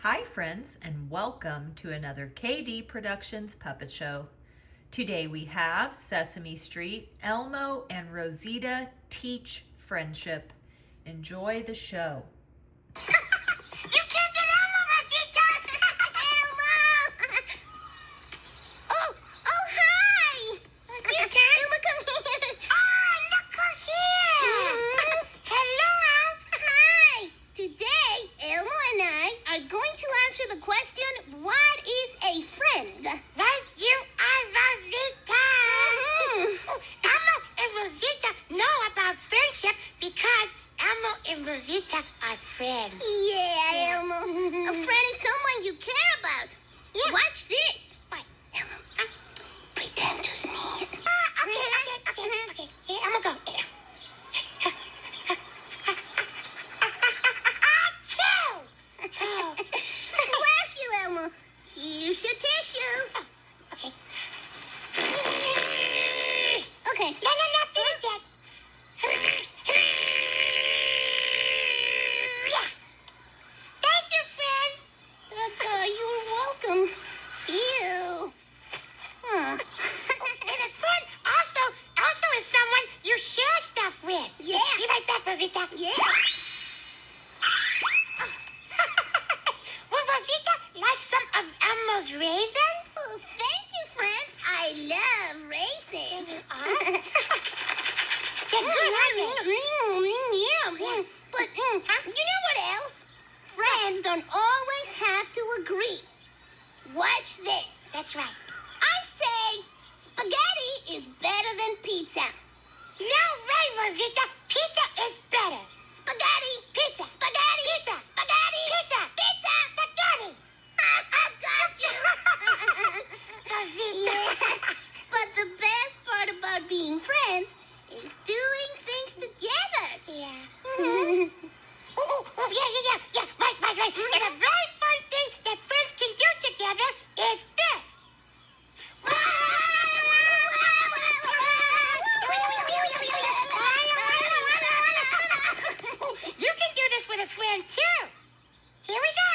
Hi friends, and welcome to another KD Productions puppet show. Today we have Sesame Street, Elmo and Rosita teach friendship. Enjoy the show. You can't get Elmo, Rosita! Elmo! Oh, hi! Rosita, Elmo, come here. Oh, look who's here! Hello! Hi! Today, Elmo and I are going to answer the question, what is a friend? Right, you are Rosita! Oh, Elmo and Rosita know about friendship because Elmo and Rosita are friends. Yeah, Elmo. A friend is someone you care about. Yeah. Watch this. What? Elmo, pretend to sneeze. Okay. Here, Elmo, go. Achoo! Bless you, Elmo. Here's your tissue. Okay. Okay. No, finish yet. Thank you, friend. You're welcome. Ew. Huh. And a friend also is someone you share stuff with. Yeah. Be right back, Rosita. Yeah. Would Rosita like some of Elmo's raisins? Oh, thank you, friend. I love raisins. You are? They're good, aren't they? Yeah. But you know what else? Friends don't always have to agree. Watch this. That's right. I say spaghetti is better than pizza. No way, Rosita. Pizza is better. Spaghetti. Pizza. Spaghetti. Pizza. Spaghetti. Pizza. Pizza. Spaghetti. I got you. Rosita. Yeah. But the best part about being friends is doing things together. Yeah. Yeah. Right. And a very fun thing that friends can do together is this. You can do this with a friend too. Here we go.